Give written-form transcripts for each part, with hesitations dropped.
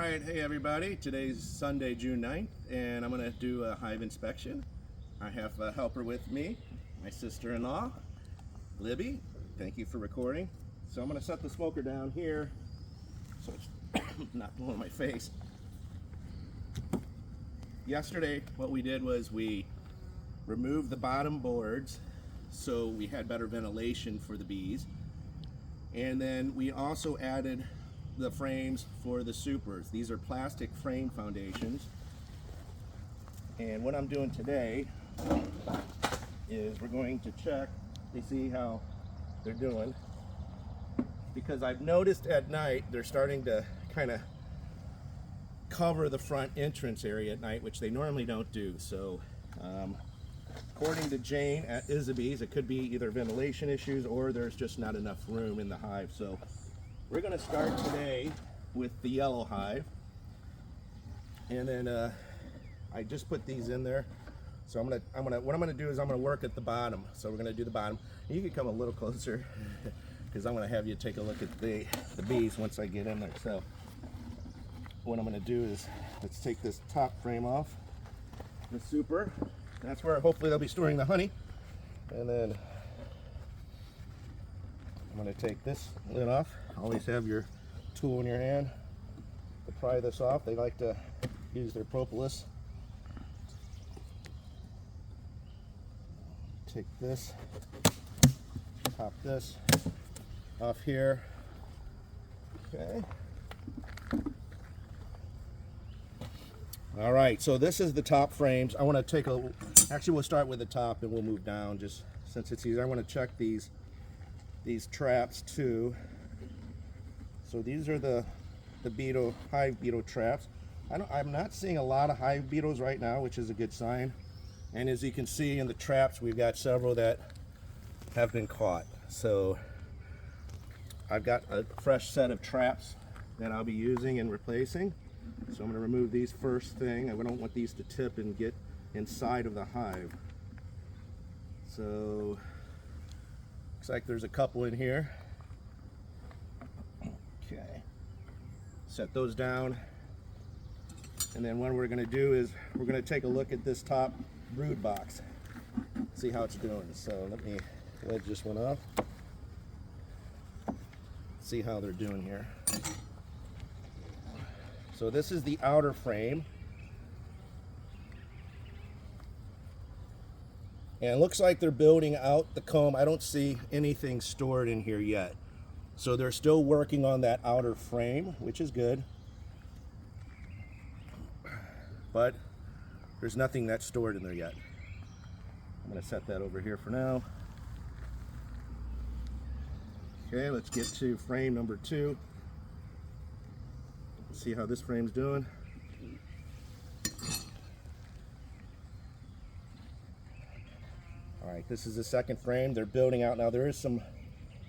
Alright, hey everybody, today's Sunday, June 9th, and I'm going to do a hive inspection. I have a helper with me, my sister-in-law, Libby. Thank you for recording. So I'm going to set the smoker down here so it's not blowing my face. Yesterday, what we did was we removed the bottom boards so we had better ventilation for the bees. And then we also added the frames for the supers. These are plastic frame foundations. And what I'm doing today is we're going to check to see how they're doing. Because I've noticed at night they're starting to kind of cover the front entrance area at night, which they normally don't do. So according to Jane at Isabee's, it could be either ventilation issues or there's just not enough room in the hive. So we're going to start today with the yellow hive, and then I just put these in there. So what I'm gonna do is I'm gonna work at the bottom. So we're gonna do the bottom. You can come a little closer because I'm gonna have you take a look at the bees once I get in there. So what I'm gonna do is let's take this top frame off, the super. That's where hopefully they'll be storing the honey, and then I'm going to take this lid off. Always have your tool in your hand to pry this off. They like to use their propolis. Take this, pop this off here. Okay. All right, so this is the top frames. I want to take actually we'll start with the top and we'll move down just since it's easier. I want to check these traps too. So these are the hive beetle traps. I'm not seeing a lot of hive beetles right now, which is a good sign. And as you can see in the traps, we've got several that have been caught. So I've got a fresh set of traps that I'll be using and replacing. So I'm going to remove these first thing. I don't want these to tip and get inside of the hive. So looks like there's a couple in here. Okay. Set those down. And then what we're going to do is we're going to take a look at this top brood box. See how it's doing. So let me wedge this one off. See how they're doing here. So this is the outer frame. And it looks like they're building out the comb. I don't see anything stored in here yet. So they're still working on that outer frame, which is good. But there's nothing that's stored in there yet. I'm going to set that over here for now. Okay, let's get to frame number 2. Let's see how this frame's doing. Alright, this is the second frame. They're building out now. There is some,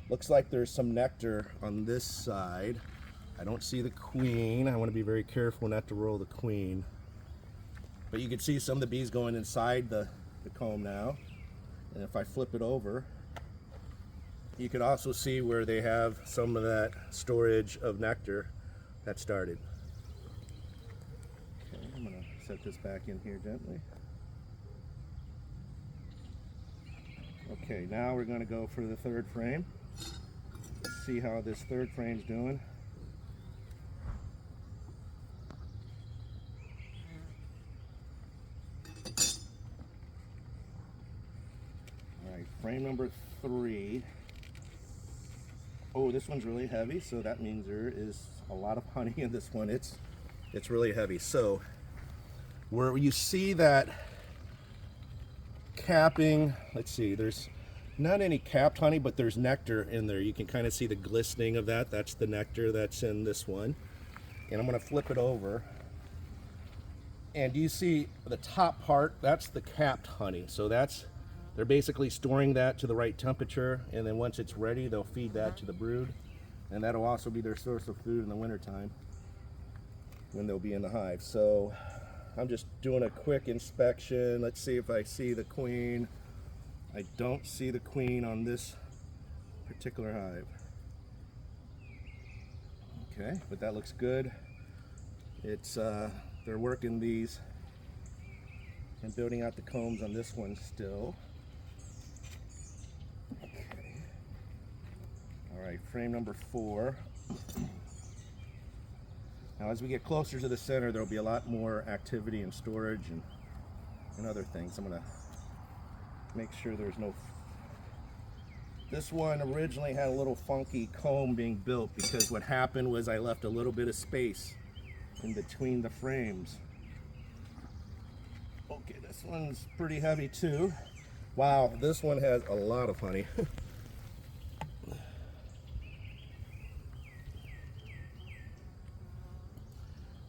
looks like there's some nectar on this side. I don't see the queen. I want to be very careful not to roll the queen. But you can see some of the bees going inside the comb now. And if I flip it over, you can also see where they have some of that storage of nectar that started. Okay, I'm going to set this back in here gently. Okay, now we're going to go for the third frame. Let's see how this third frame's doing. Alright, frame number 3. Oh, this one's really heavy, so that means there is a lot of honey in this one. It's really heavy. So where you see that capping, let's see, there's not any capped honey, but there's nectar in there. You can kind of see the glistening of that. That's the nectar that's in this one. And I'm going to flip it over. And you see the top part, that's the capped honey. So they're basically storing that to the right temperature, and then once it's ready, they'll feed that to the brood. And that'll also be their source of food in the wintertime when they'll be in the hive. So I'm just doing a quick inspection. Let's see if I see the queen. I don't see the queen on this particular hive. Okay, but that looks good. It's they're working these and building out the combs on this one still. Okay. All right, frame number 4. Now as we get closer to the center, there'll be a lot more activity and storage and other things. I'm gonna make sure there's no... This one originally had a little funky comb being built because what happened was I left a little bit of space in between the frames. Okay, this one's pretty heavy too. Wow, this one has a lot of honey.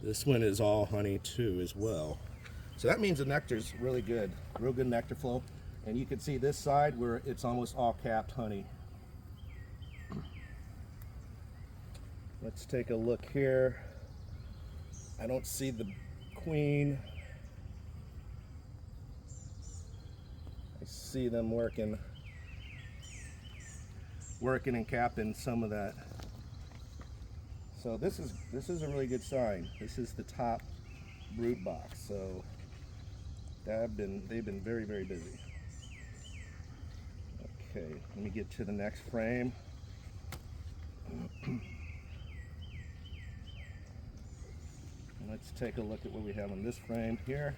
This one is all honey too as well. So that means the nectar's really good, real good nectar flow. And you can see this side where it's almost all capped honey. Let's take a look here. I don't see the queen. I see them working and capping some of that. So this is a really good sign. This is the top brood box. So they've been very, very busy. Okay, let me get to the next frame. Let's take a look at what we have on this frame here.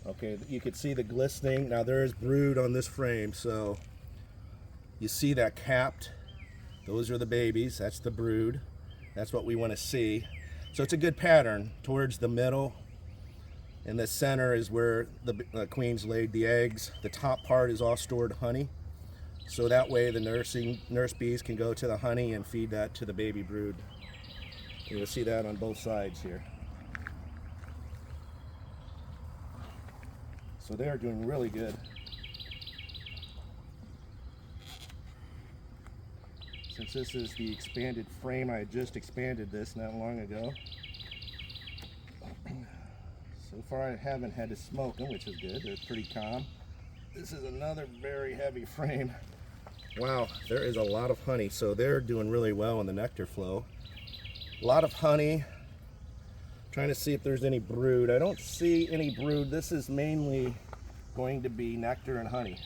Okay, you can see the glistening. Now there is brood on this frame, so you see that capped. Those are the babies, that's the brood. That's what we want to see. So it's a good pattern. Towards the middle and the center is where the queens laid the eggs. The top part is all stored honey. So that way the nurse bees can go to the honey and feed that to the baby brood. You'll see that on both sides here. So they're doing really good. Since this is the expanded frame, I just expanded this not long ago. So far I haven't had to smoke them, which is good. They're pretty calm. This is another very heavy frame. Wow, there is a lot of honey. So they're doing really well in the nectar flow. A lot of honey. Trying to see if there's any brood. I don't see any brood. This is mainly going to be nectar and honey.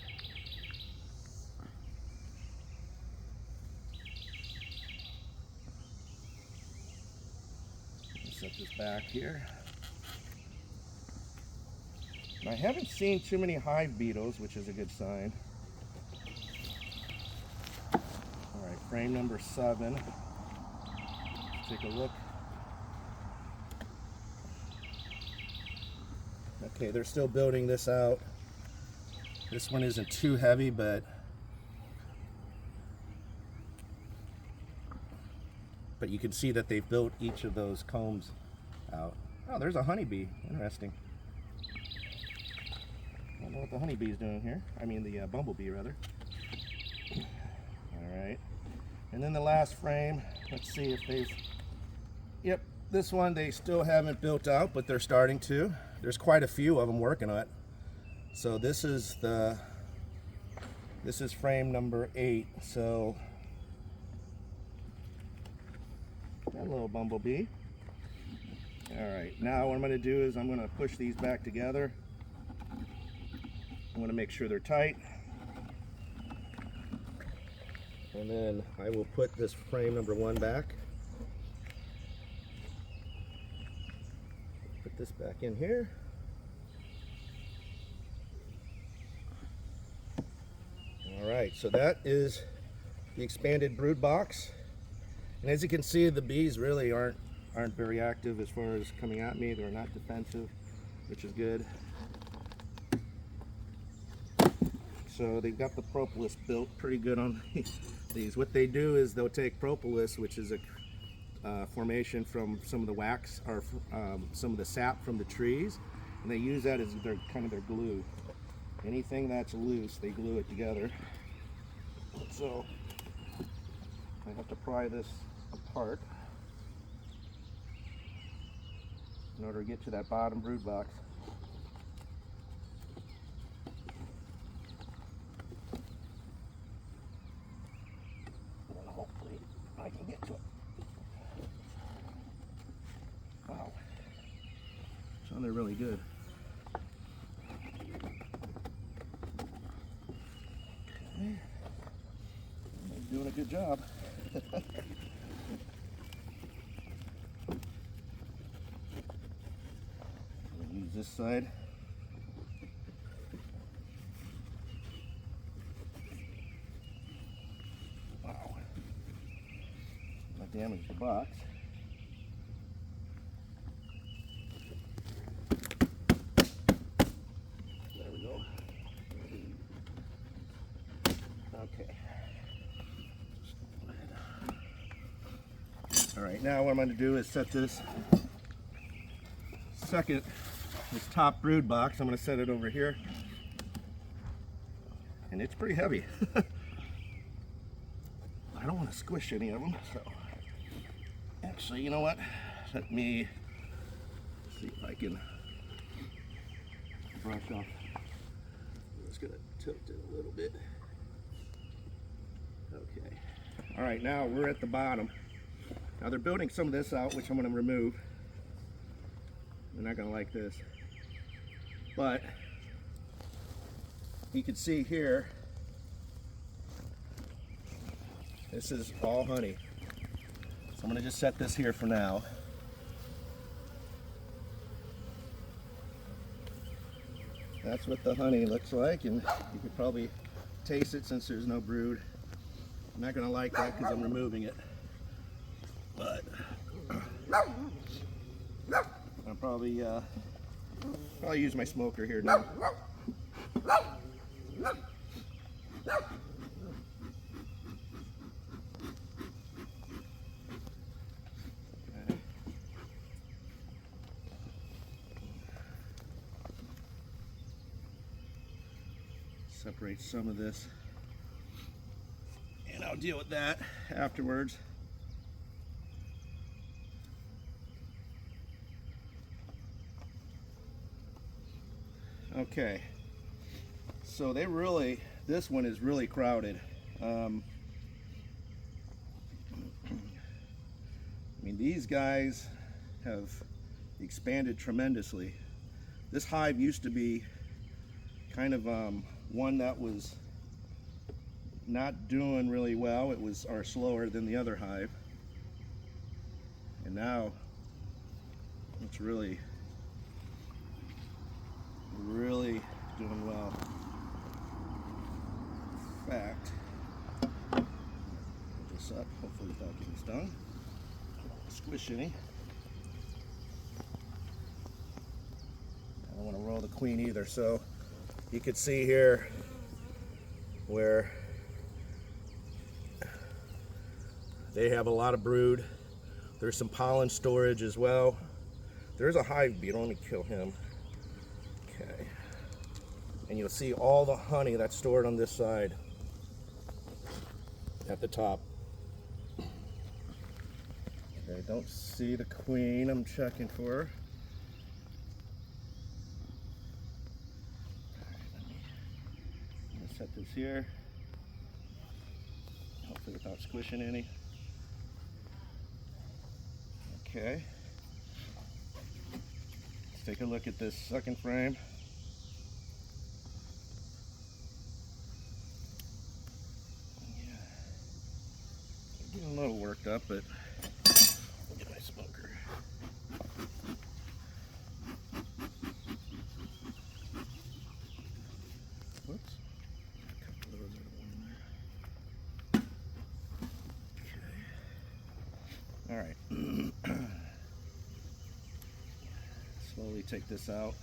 Set this back here. And I haven't seen too many hive beetles, which is a good sign. All right, frame number 7. Let's take a look. Okay, they're still building this out. This one isn't too heavy, but you can see that they've built each of those combs out. Oh, there's a honeybee. Interesting. I don't know what the honeybee's doing here. I mean the bumblebee, rather. All right. And then the last frame, let's see if they've... Yep, this one they still haven't built out, but they're starting to. There's quite a few of them working on it. So this is frame number 8. So that little bumblebee. All right, now what I'm going to do is I'm going to push these back together. I'm going to make sure they're tight. And then I will put this frame number 1 back. Put this back in here. All right, so that is the expanded brood box. And as you can see, the bees really aren't very active as far as coming at me. They're not defensive, which is good. So they've got the propolis built pretty good on these. What they do is they'll take propolis, which is a formation from some of the wax or some of the sap from the trees, and they use that as their kind of their glue. Anything that's loose, they glue it together. So I have to pry this apart in order to get to that bottom brood box. And hopefully I they're really good. Okay. Doing a good job. Use this side. Wow. Not damage the box. There we go. Okay. All right, now what I'm going to do is set this top brood box. I'm going to set it over here, and it's pretty heavy. I don't want to squish any of them, so actually, you know what? Let me see if I can brush off. I'm just going to tilt it a little bit. Okay. All right, now we're at the bottom. Now they're building some of this out, which I'm going to remove. They're not going to like this. But you can see here, this is all honey. So I'm going to just set this here for now. That's what the honey looks like, and you could probably taste it since there's no brood. I'm not going to like that because I'm removing it. But I'll probably use my smoker here now. Okay. Separate some of this, and I'll deal with that afterwards. Okay, so this one is really crowded. I mean, these guys have expanded tremendously. This hive used to be kind of one that was not doing really well. It was slower than the other hive, and now it's really doing well. In fact, put this up, hopefully without getting stung. Squish any. I don't want to roll the queen either, so you can see here where they have a lot of brood. There's some pollen storage as well. There's a hive beetle. Let me kill him. Okay. And you'll see all the honey that's stored on this side at the top. Okay, don't see the queen. I'm checking for her. I'm going to set this here. Hopefully without squishing any. Okay. Let's take a look at this second frame. Yeah. I'm getting a little worked up, but I'll get my smoker. Whoops. A couple of those are one there. Okay. All right. Slowly take this out.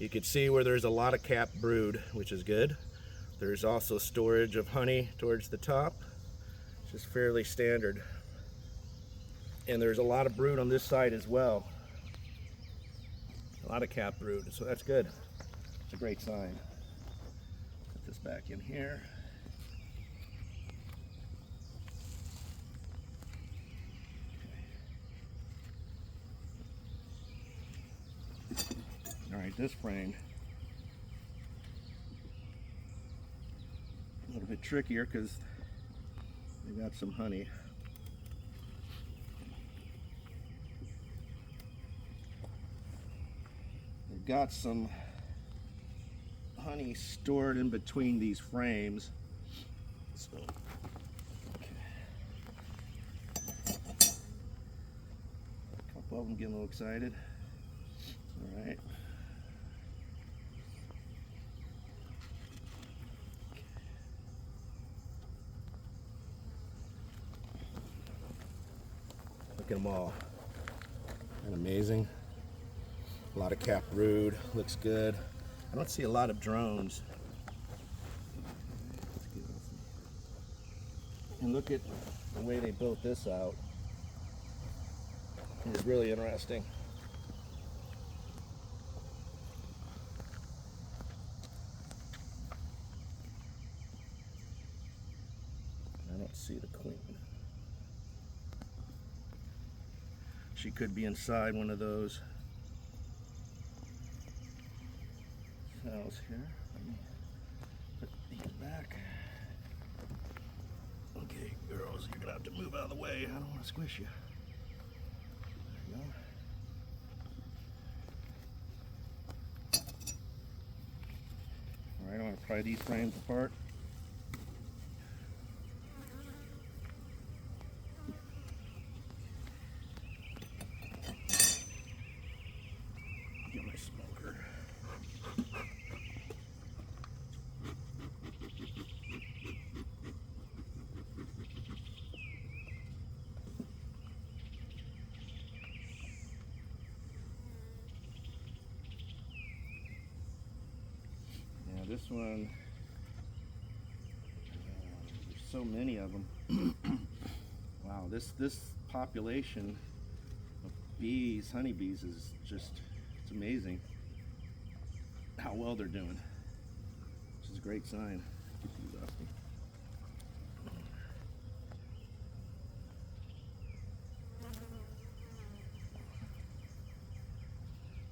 You can see where there's a lot of capped brood, which is good. There's also storage of honey towards the top, which is fairly standard. And there's a lot of brood on this side as well. A lot of capped brood, so that's good. It's a great sign. Put this back in here. All right, this frame, a little bit trickier because I got some honey. I've got some honey stored in between these frames. So, okay. A couple of them getting a little excited. All right. Look at them all. Isn't that amazing? A lot of cap brood. Looks good. I don't see a lot of drones. And look at the way they built this out. It's really interesting. I don't see the queen. She could be inside one of those cells here. Let me put these back. Okay, girls, you're gonna have to move out of the way. I don't want to squish you. There you go. All right, I want to pry these frames apart. Get my smoker. Yeah, this one, there's so many of them. Wow, this population of bees, honeybees, is just, it's amazing how well they're doing, which is a great sign. Get these off me.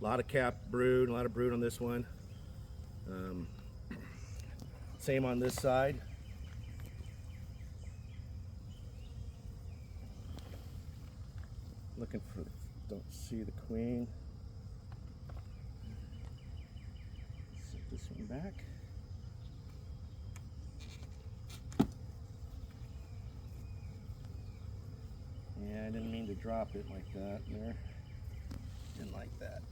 A lot of cap brood, a lot of brood on this one. Same on this side. Looking for, don't see the queen. Set this one back. Yeah, I didn't mean to drop it like that there. Didn't like that.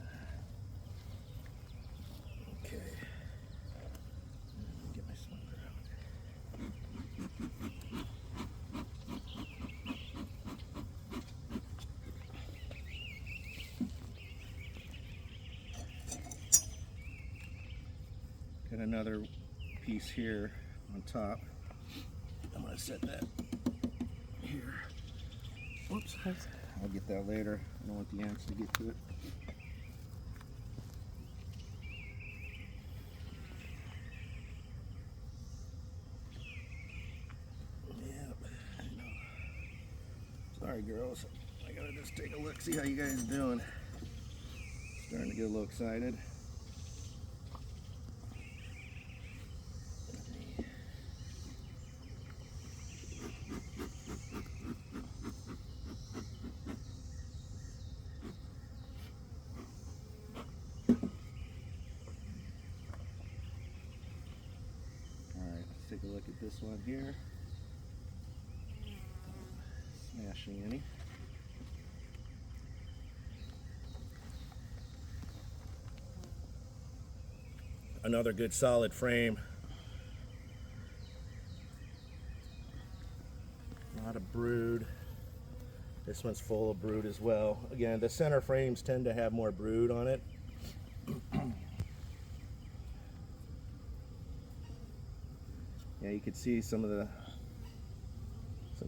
Okay. Get my smoker out. Got another piece here on top. I'm gonna set that here. Whoops. I'll get that later. I don't want the ants to get to it. Yep, I know. Sorry, girls. I gotta just take a look, see how you guys are doing. Starting to get a little excited. Take a look at this one here. Smashing any. Another good solid frame. A lot of brood. This one's full of brood as well. Again, the center frames tend to have more brood on it. Yeah, you can see some of the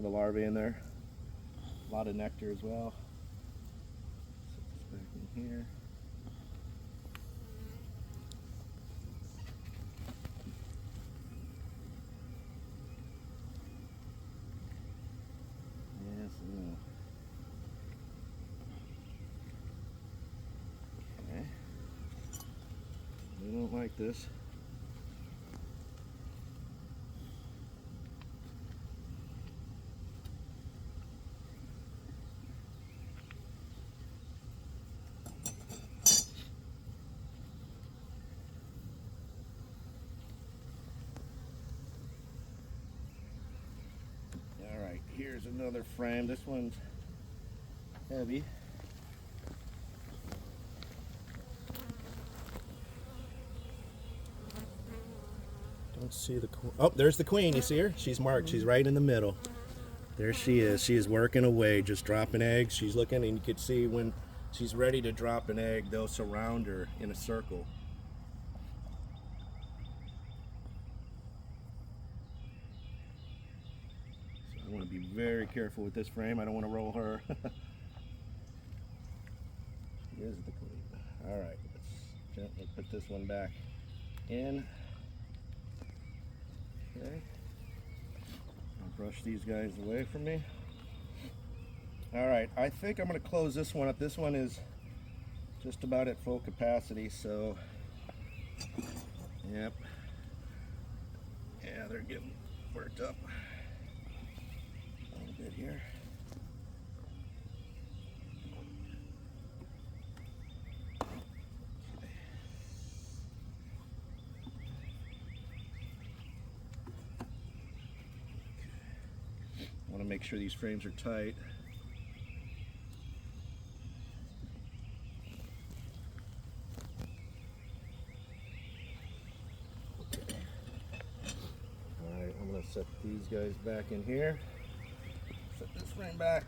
larvae in there. A lot of nectar as well. Set this back in here. Yes, no. Okay. They don't like this. another frame. This one's heavy. Don't see the queen. Oh, there's the queen. You see her? She's marked. She's right in the middle. There she is. She is working away, just dropping eggs. She's looking, and you can see when she's ready to drop an egg, they'll surround her in a circle. So I want to be very careful with this frame. I don't want to roll her. Here's the queen. All right, let's gently put this one back in. Okay. I'll brush these guys away from me. All right, I think I'm going to close this one up. This one is just about at full capacity, so yep. Yeah, they're getting worked up a little bit here. I want to make sure these frames are tight. Alright, I'm going to set these guys back in here. Set this frame back.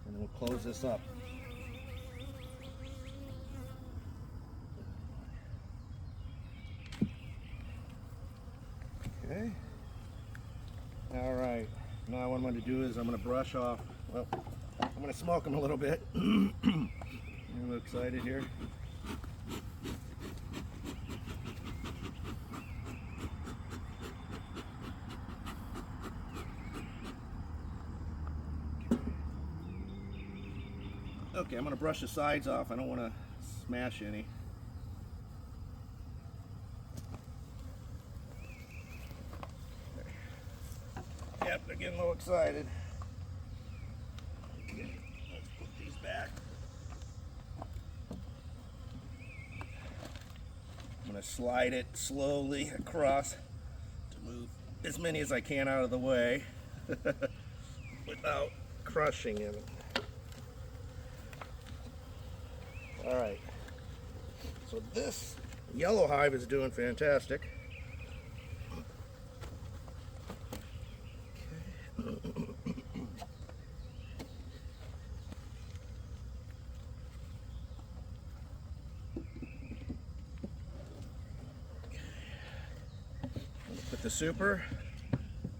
And then we'll close this up. Okay. Alright. Now what I'm going to do is I'm going to brush off, well, I'm going to smoke them a little bit. I'm a little excited here. Okay, I'm going to brush the sides off. I don't want to smash any. Yep, they're getting a little excited. Okay, let's put these back. I'm going to slide it slowly across to move as many as I can out of the way without crushing them. All right, so this yellow hive is doing fantastic. Put the super.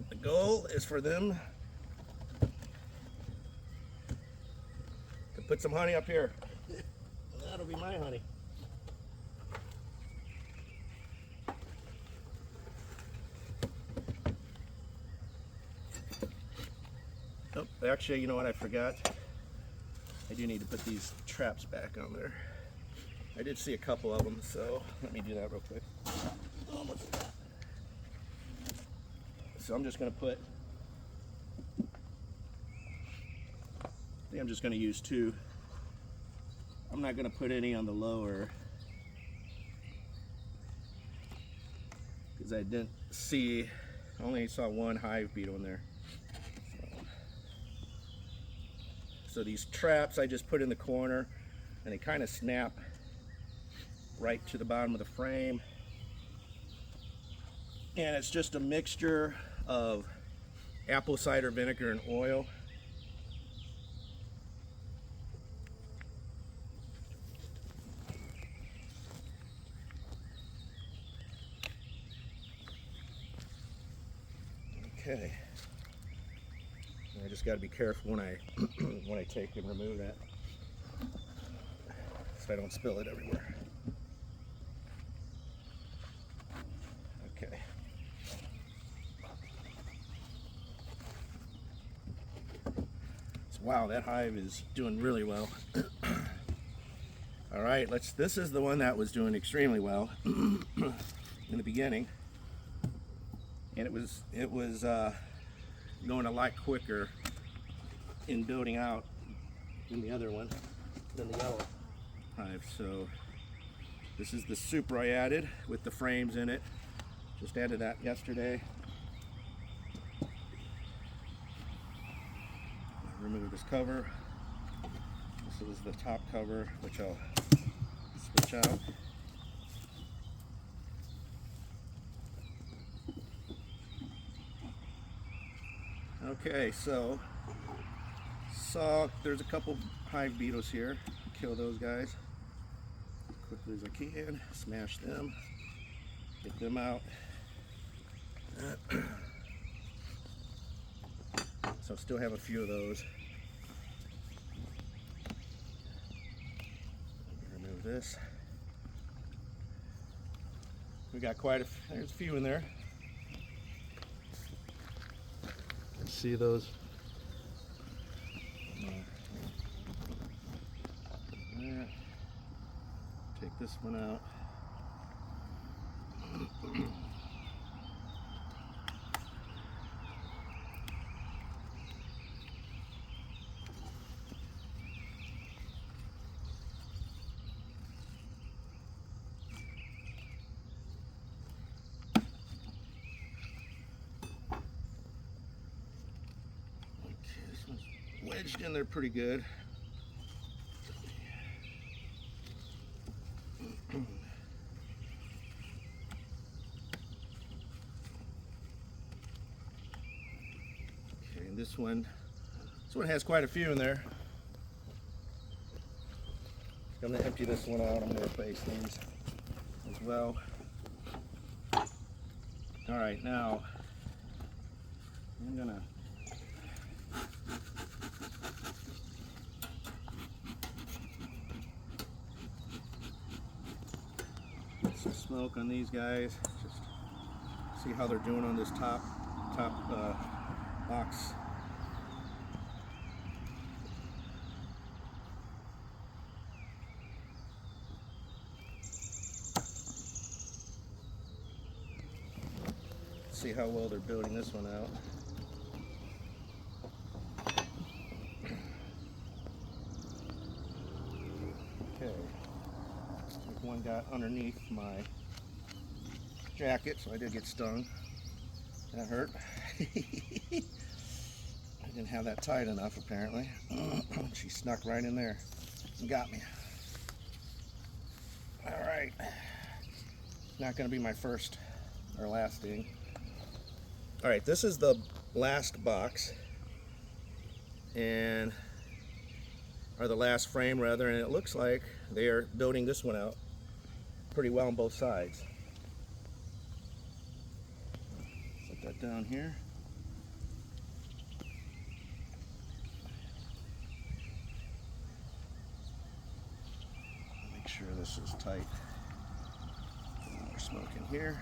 The goal is for them to put some honey up here. That'll be my honey. Oh, actually, you know what I forgot? I do need to put these traps back on there. I did see a couple of them, so let me do that real quick. Almost forgot. So I'm just going to put, I think I'm just going to use 2. I'm not going to put any on the lower because I didn't see, I only saw one hive beetle in there. So these traps I just put in the corner and they kind of snap right to the bottom of the frame. And it's just a mixture of apple cider vinegar and oil. Okay. I just got to be careful when I when I take and remove that, so I don't spill it everywhere. Okay. So, wow, that hive is doing really well. All right, this is the one that was doing extremely well in the beginning, and it was going a lot quicker in building out than the other one, than the yellow hive. So this is the super I added with the frames in it. Just added that yesterday. remove this cover. This is the top cover, which I'll switch out. Okay, so there's a couple hive beetles here. Kill those guys as quickly as I can. Smash them. Get them out. So still have a few of those. Remove this. We got there's a few in there. See those? There. Take this one out. Wedged in there pretty good. Okay, and this one has quite a few in there. I'm gonna empty this one out. I'm gonna replace these as well. All right, now I'm gonna some smoke on these guys. Just see how they're doing on this top box. See how well they're building this one out. Okay. One got underneath my jacket, so I did get stung. That hurt. I didn't have that tight enough, apparently. She snuck right in there and got me. All right. Not going to be my first or last sting. All right, this is the last box, or the last frame rather, and it looks like they are building this one out pretty well on both sides. Set that down here. Make sure this is tight. More smoke in here.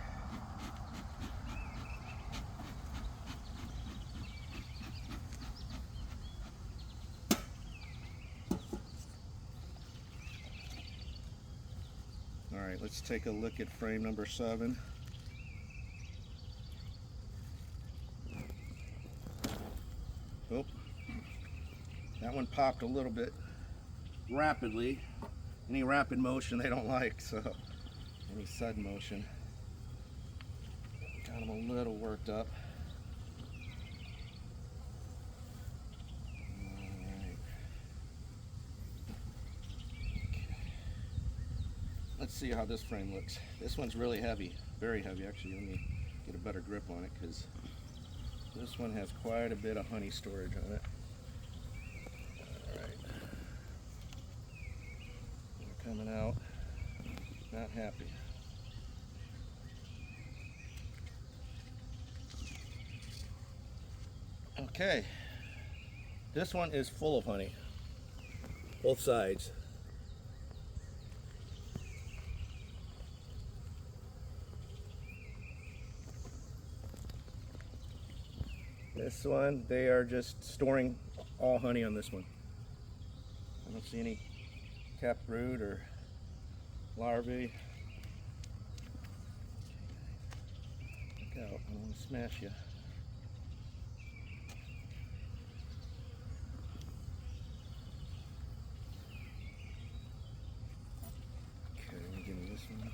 All right, let's take a look at frame number 7. Oh, that one popped a little bit rapidly. Any rapid motion they don't like, so any sudden motion. Got them a little worked up. Let's see how this frame looks. This one's really heavy, very heavy actually. Let me get a better grip on it because this one has quite a bit of honey storage on it. Alright. They're coming out. Not happy. Okay. This one is full of honey. Both sides. This one, they are just storing all honey on this one. I don't see any capped brood or larvae. Look out, I don't want to smash you. Okay, let me give me this one.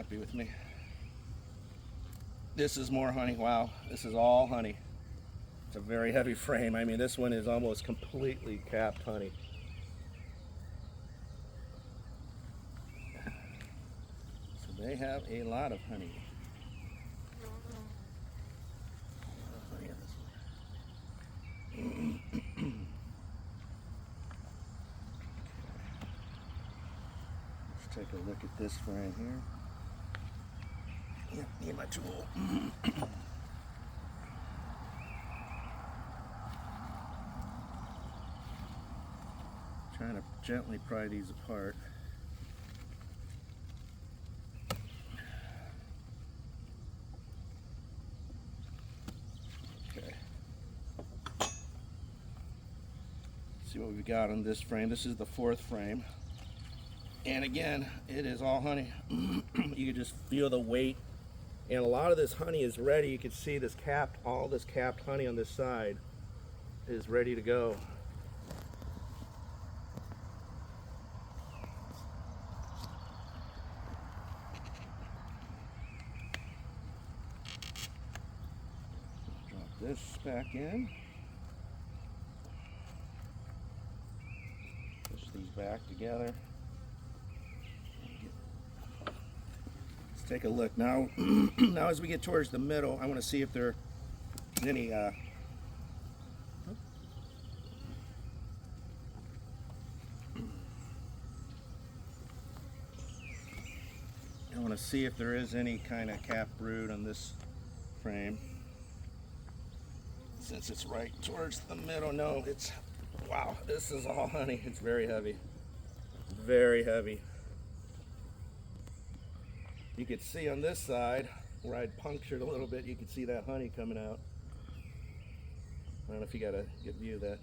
happy with me. This is more honey. Wow, this is all honey. It's a very heavy frame. I mean, this one is almost completely capped honey. So they have a lot of honey. Let's take a look at this frame here. Yeah, need my tool. Trying to gently pry these apart. Okay. See what we've got on this frame. This is the 4th frame. And again, it is all honey. You can just feel the weight. And a lot of this honey is ready. You can see this capped, all this capped honey on this side is ready to go. Drop this back in. Push these back together. Take a look now. Now as we get towards the middle, I want to see if there is any I want to see if there is any kind of cap brood on this frame. Since it's right towards the middle, no, it's, wow, this is all honey. It's very heavy. Very heavy. You could see on this side where I'd punctured a little bit, you could see that honey coming out. I don't know if you got a good view of that.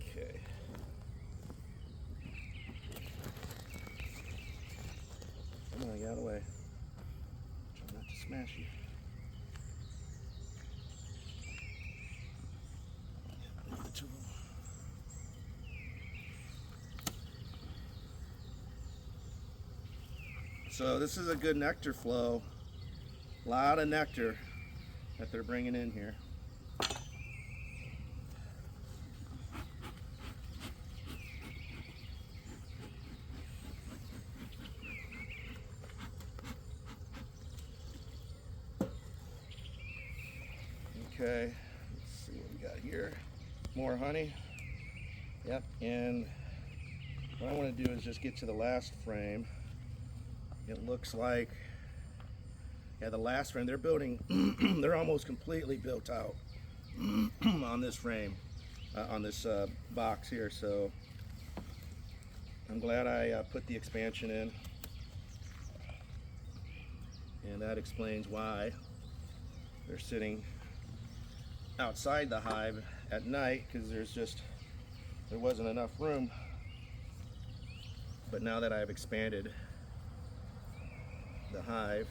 Okay. Come on, get out of the way. Try not to smash you. So this is a good nectar flow. A lot of nectar that they're bringing in here. Okay, let's see what we got here. More honey. Yep, and what I want to do is just get to the last frame. It looks like, yeah, the last frame, they're building, they're almost completely built out on this frame, on this box here. So I'm glad I put the expansion in. And that explains why they're sitting outside the hive at night, because there wasn't enough room. But now that I've expanded the hive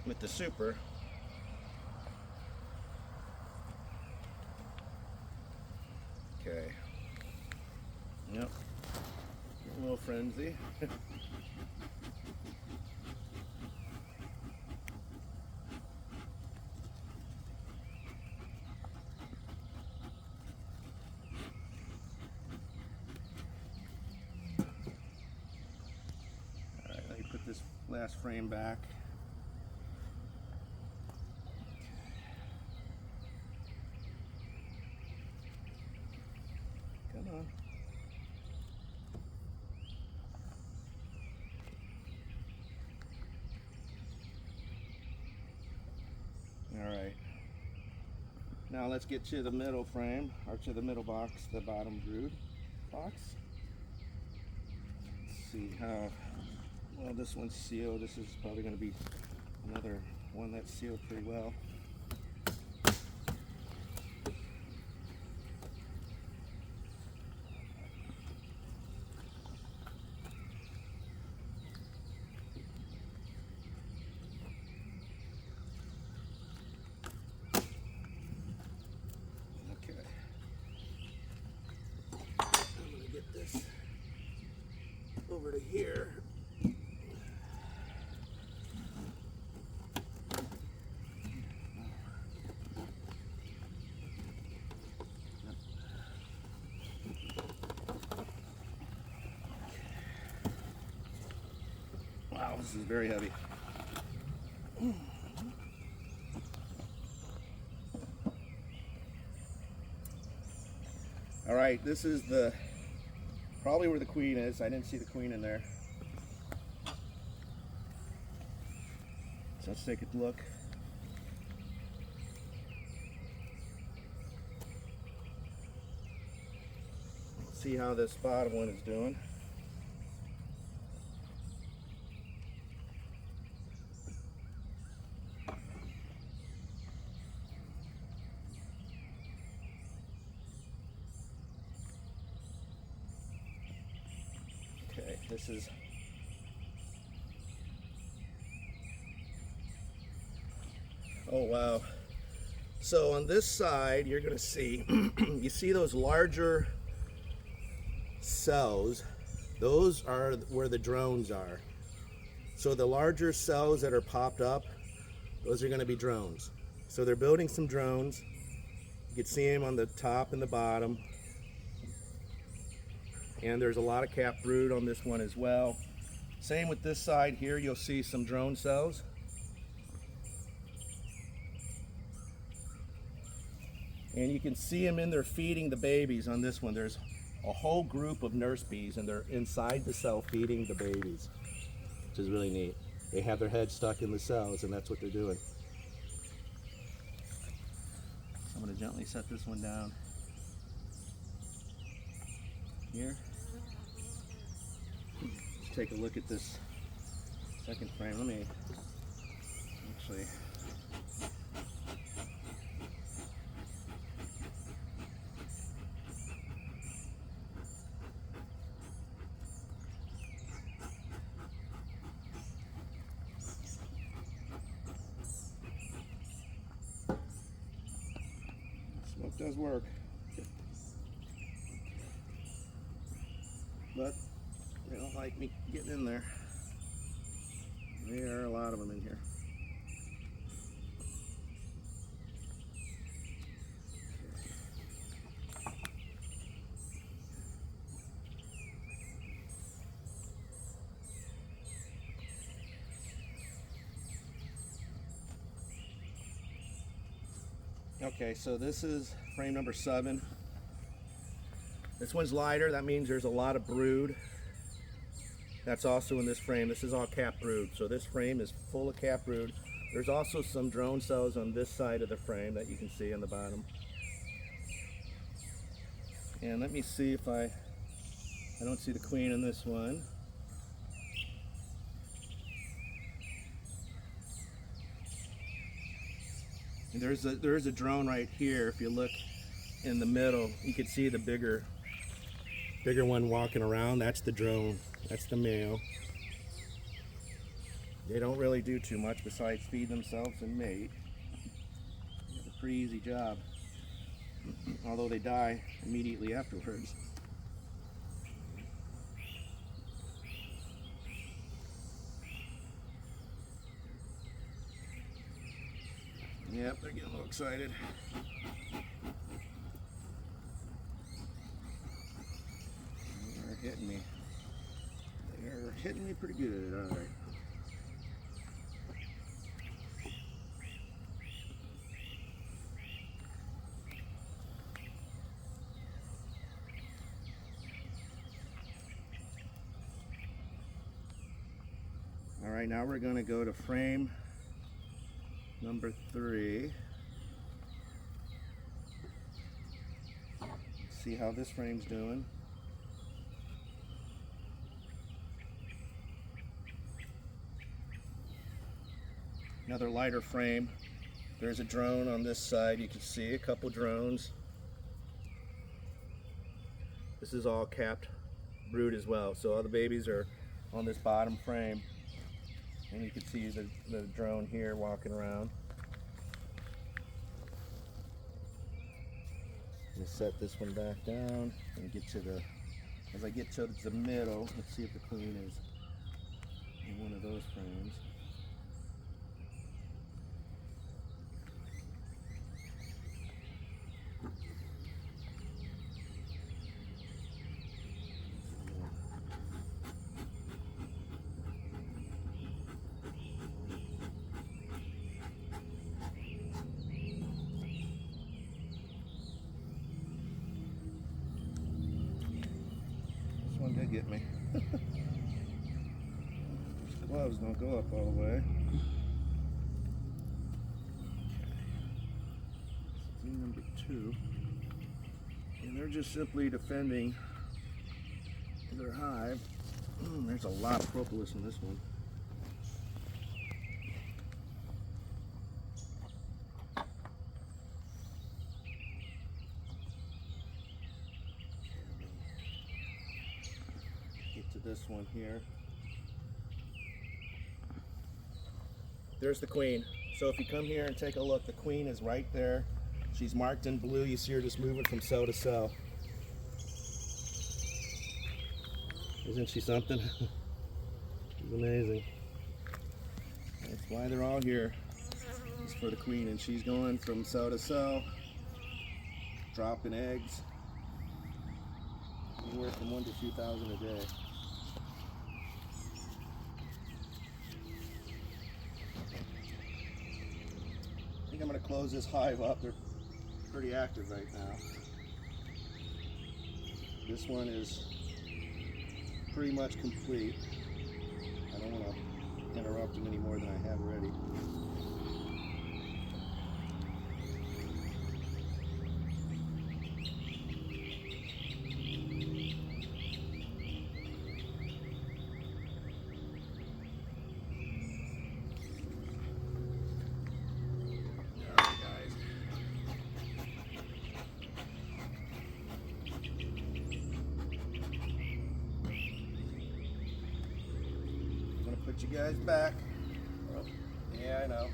with the super, okay, yep, a little frenzy. Alright, let me put this last frame back. Come on. Alright. Now let's get to the middle frame, or to the middle box, the bottom brood box. Let's see how well this one's sealed. This is probably going to be another one that's sealed pretty well. over to here. Wow, this is very heavy. All right, this is probably where the queen is. I didn't see the queen in there. So let's take a look. See how this bottom one is doing. Okay, this is oh wow. So on this side you're gonna see you see those larger cells, those are where the drones are. So the larger cells that are popped up, those are going to be drones. So they're building some drones. You can see them on the top and the bottom. And there's a lot of cap brood on this one as well. Same with this side here, you'll see some drone cells. And you can see them in there feeding the babies on this one. There's a whole group of nurse bees and they're inside the cell feeding the babies, which is really neat. They have their heads stuck in the cells and that's what they're doing. So I'm going to gently set this one down here. Let's take a look at this second frame. Let me actually smoke does work, but they don't like me getting in there. There are a lot of them in here. Okay, so this is frame number 7. This one's lighter, that means there's a lot of brood. That's also in this frame. This is all cap brood, so this frame is full of cap brood. There's also some drone cells on this side of the frame that you can see on the bottom. And let me see if I don't see the queen in this one. And there is a drone right here. If you look in the middle, you can see the bigger one walking around. That's the drone. That's the male. They don't really do too much besides feed themselves and mate. They have a pretty easy job, although they die immediately afterwards. Yep, they're getting a little excited. They're hitting me. They're hitting me pretty good. All right. All right, now we're going to go to frame number 3. See how this frame's doing. Another lighter frame. There's a drone on this side. You can see a couple drones. This is all capped brood as well. So all the babies are on this bottom frame. And you can see the drone here walking around. I'm gonna set this one back down and get to the As I get to the middle, let's see if the queen is in one of those frames. This one did get me. Gloves don't go up all the way. Queen number 2. And they're just simply defending their hive. There's a lot of propolis in this one. Get to this one here. There's the queen. So if you come here and take a look, the queen is right there. She's marked in blue. You see her just moving from cell to cell. Isn't she something? She's amazing. That's why they're all here. It's for the queen, and she's going from cell to cell, dropping eggs, anywhere from 1,000 to 2,000 a day. I think I'm going to close this hive up. They're pretty active right now. This one is pretty much complete. I don't want to interrupt them any more than I have already. Put you guys back. Oh, yeah, I know.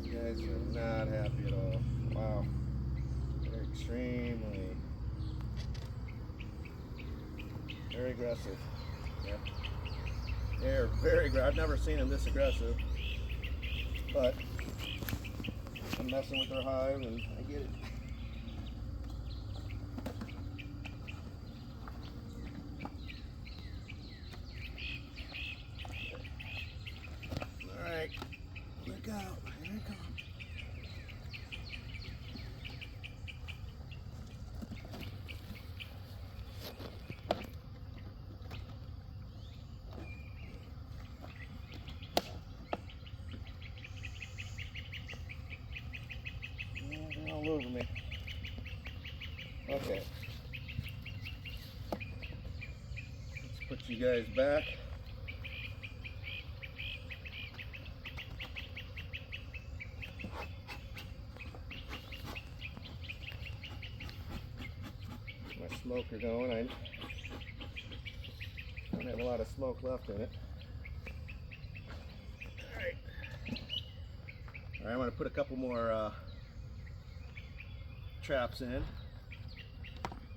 You guys are not happy at all. Wow. They're extremely, very aggressive. Yeah. They're very aggressive. I've never seen them this aggressive. But I'm messing with their hive and I get it. Alright, look out, here it comes. They're all over me. Okay. Let's put you guys back. My smoker going. I don't have a lot of smoke left in it. Alright. Alright, I'm going to put a couple more traps in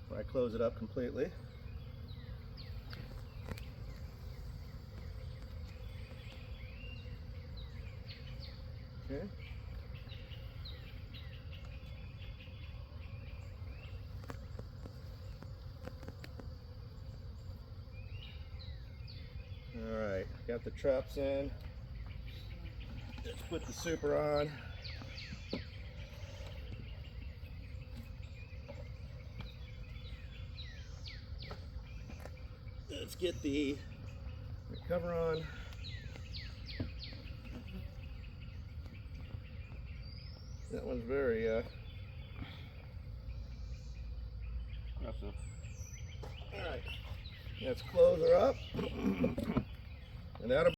before I close it up completely. Okay. Alright, got the traps in. Let's put the super on. Let's get the cover on. That one's very aggressive. Alright, let's close her up. And that'll